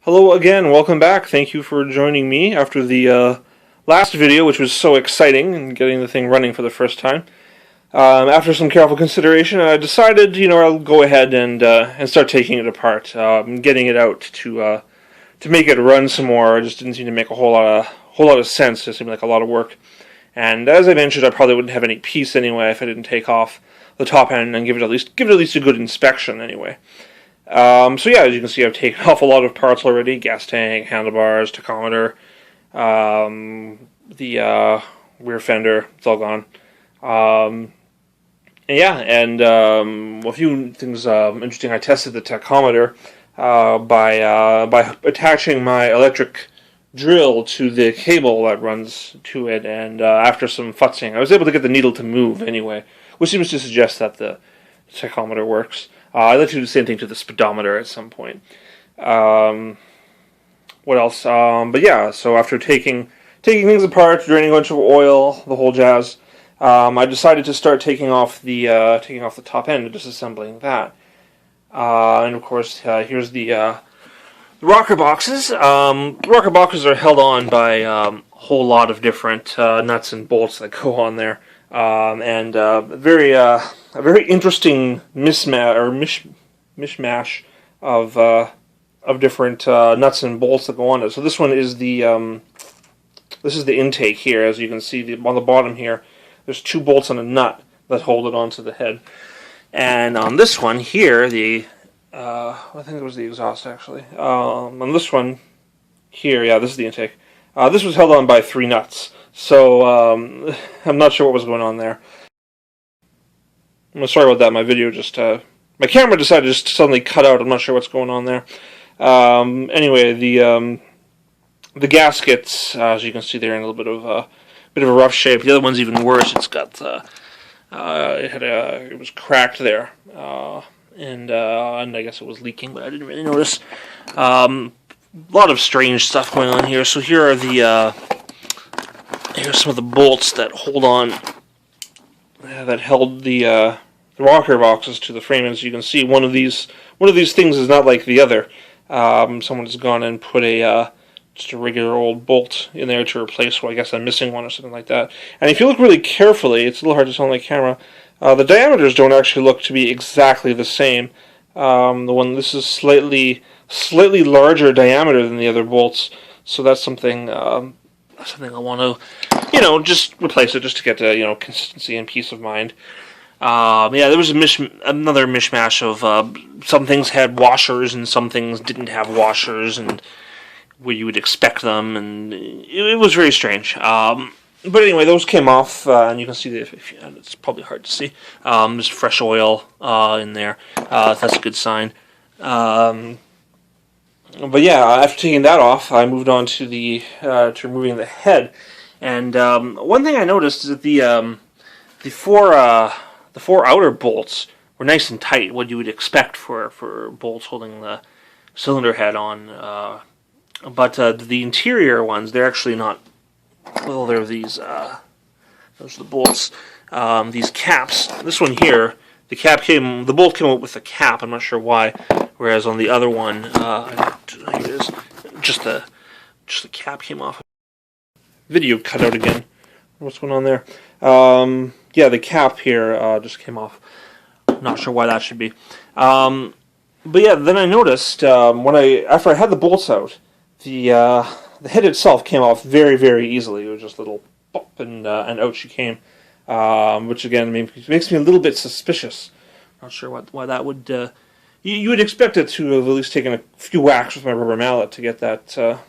Hello again, welcome back. Thank you for joining me after the last video, which was so exciting and getting the thing running for the first time. After some careful consideration, I decided, I'll go ahead and start taking it apart, getting it out to make it run some more. It just didn't seem to make a whole lot of sense. It seemed like a lot of work. And as I mentioned, I probably wouldn't have any peace anyway if I didn't take off the top end and give it at least a good inspection anyway. So yeah, as you can see, I've taken off a lot of parts already: gas tank, handlebars, tachometer, the rear fender. It's all gone. And a few things interesting. I tested the tachometer by attaching my electric drill to the cable that runs to it, and after some futzing, I was able to get the needle to move anyway, which seems to suggest that the tachometer works. I'd like to do the same thing to the speedometer at some point. What else? But yeah, so after taking things apart, draining a bunch of oil, the whole jazz, I decided to start taking off the top end and disassembling that. And of course, here's the rocker boxes. The rocker boxes are held on by a whole lot of different nuts and bolts that go on there. And a very interesting mishmash of different nuts and bolts that go on it. So this one is the intake here, as you can see on the bottom here. There's two bolts and a nut that hold it onto the head. And on this one here, I think it was the exhaust actually. On this one here, yeah, this is the intake. This was held on by three nuts. So, I'm not sure what was going on there. I'm sorry about that. My video my camera decided to just suddenly cut out. I'm not sure what's going on there. Anyway, the gaskets, as you can see, they're in a little bit of a rough shape. The other one's even worse. It's got, it was cracked there. And I guess it was leaking, but I didn't really notice. A lot of strange stuff going on here. So here are here's some of the bolts that hold on, that held the rocker boxes to the frame. As you can see, one of these things is not like the other. Someone has gone and put just a regular old bolt in there to replace, well, I guess I'm missing one or something like that. And if you look really carefully, it's a little hard to tell on the camera, the diameters don't actually look to be exactly the same. This is slightly larger diameter than the other bolts, so that's something I want to, just replace it just to get consistency and peace of mind. There was another mishmash of some things had washers and some things didn't have washers, and where you would expect them, and it was very strange. But anyway, those came off, and you can see that it's probably hard to see. There's fresh oil in there. That's a good sign. But yeah, after taking that off, I moved on to to removing the head. And one thing I noticed is that the four outer bolts were nice and tight, what you would expect for bolts holding the cylinder head on. But the interior ones, they're actually not. Well, they're these. Those are the bolts. These caps. This one here, the bolt came out with a cap. I'm not sure why. Whereas on the other one, here it is. Just the cap came off. Video cut out again. What's going on there? Yeah, the cap here just came off. Not sure why that should be. But yeah, then I noticed after I had the bolts out, the head itself came off very, very easily. It was just a little pop, and out she came. Which again makes me a little bit suspicious. Not sure why that would. You would expect it to have at least taken a few whacks with my rubber mallet to get that out.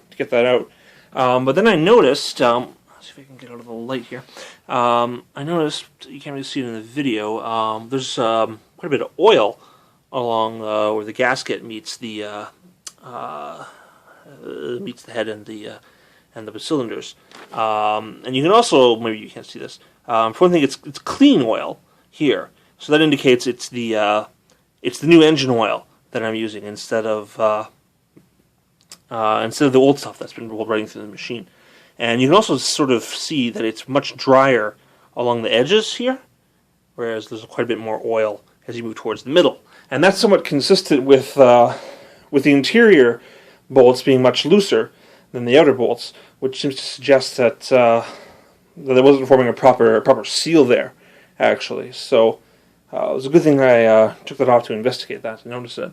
But then I noticed. Let's see if I can get out of the light here. I noticed, you can't really see it in the video. There's quite a bit of oil along where the gasket meets the head and the cylinders. And you can also, maybe you can't see this. For one thing, it's clean oil here, so that indicates it's the new engine oil that I'm using instead of the old stuff that's been rolled right through the machine. And you can also sort of see that it's much drier along the edges here, whereas there's quite a bit more oil as you move towards the middle. And that's somewhat consistent with the interior bolts being much looser than the outer bolts, which seems to suggest that that it wasn't forming a proper seal there, actually. So it was a good thing I took that off to investigate that, to notice it.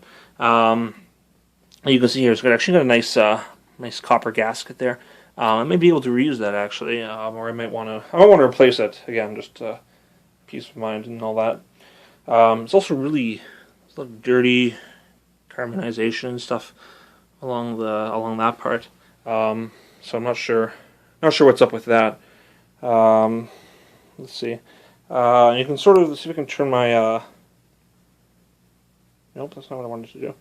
You can see here, it's actually got a nice copper gasket there. I may be able to reuse that, actually, or I might want to replace it again, just peace of mind and all that. It's also really a lot of dirty carbonization and stuff along that part. So I'm not sure what's up with that. Let's see. You can sort of see if I can turn my. Nope, that's not what I wanted to do.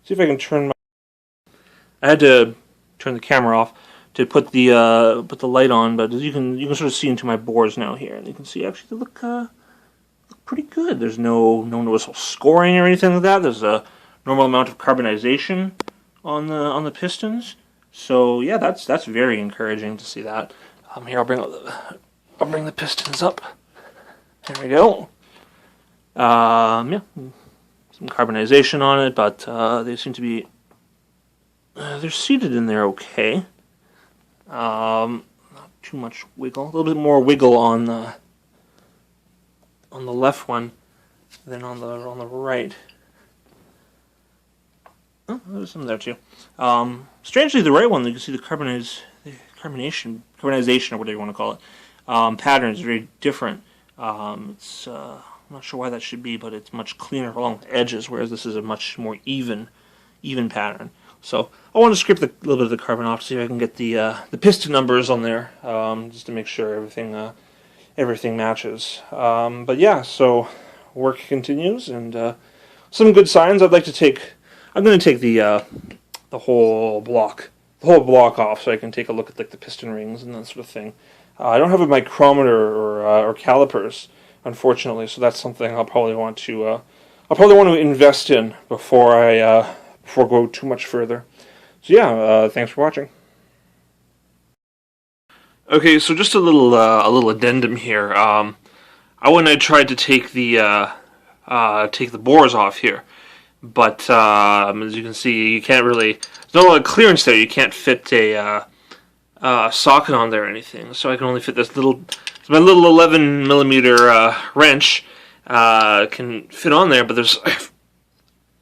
See if I can turn my. I had to turn the camera off to put the light on, but you can sort of see into my bores now here, and you can see actually they look pretty good. There's no noticeable scoring or anything like that. There's a normal amount of carbonization on the pistons. So yeah, that's very encouraging to see that. Here I'll bring the pistons up. There we go. Yeah, some carbonization on it, but they seem to be they're seated in there okay. Not too much wiggle. A little bit more wiggle on the left one than on the right. Oh, there's some there too. Strangely, the right one, you can see the carbonization or whatever you want to call it. Pattern is very different. I'm not sure why that should be, but it's much cleaner along the edges, whereas this is a much more even pattern. So I want to scrape a little bit of the carbon off to see if I can get the piston numbers on there, just to make sure everything matches. But yeah, so work continues, and some good signs. I'm going to take the whole block off, so I can take a look at like the piston rings and that sort of thing. I don't have a micrometer or calipers, unfortunately, so that's something I'll probably want to invest in before I go too much further. So yeah, thanks for watching. Okay, so just a little addendum here. I tried to take the bores off here, but as you can see, you can't really. There's not a lot of clearance there. You can't fit a socket on there or anything. So I can only fit my little 11 millimeter wrench can fit on there, but there's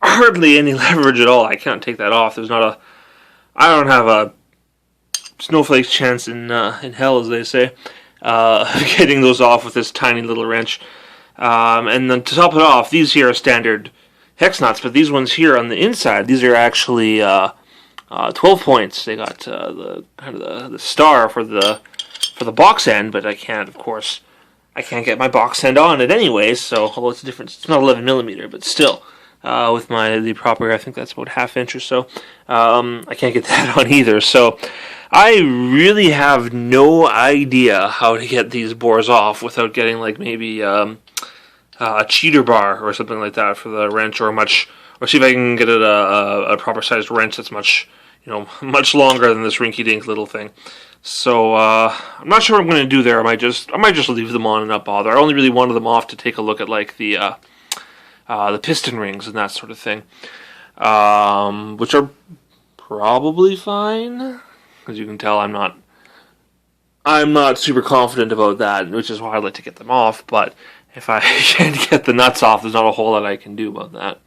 hardly any leverage at all. I can't take that off. I don't have a snowflake's chance in hell, as they say, getting those off with this tiny little wrench. And then to top it off, these here are standard hex nuts, but these ones here on the inside, these are actually 12 points. They got the star for the box end, but I can't get my box end on it anyway. So although it's different, it's not 11 millimeter, but still. With the proper, I think that's about ½ inch or so. I can't get that on either. So I really have no idea how to get these bores off without getting like maybe a cheater bar or something like that for the wrench, or see if I can get it a proper sized wrench that's much longer than this rinky-dink little thing. So I'm not sure what I'm going to do there. I might just leave them on and not bother. I only really wanted them off to take a look at like the piston rings and that sort of thing, which are probably fine. As you can tell, I'm not super confident about that, which is why I'd like to get them off. But if I can't get the nuts off, there's not a whole lot I can do about that.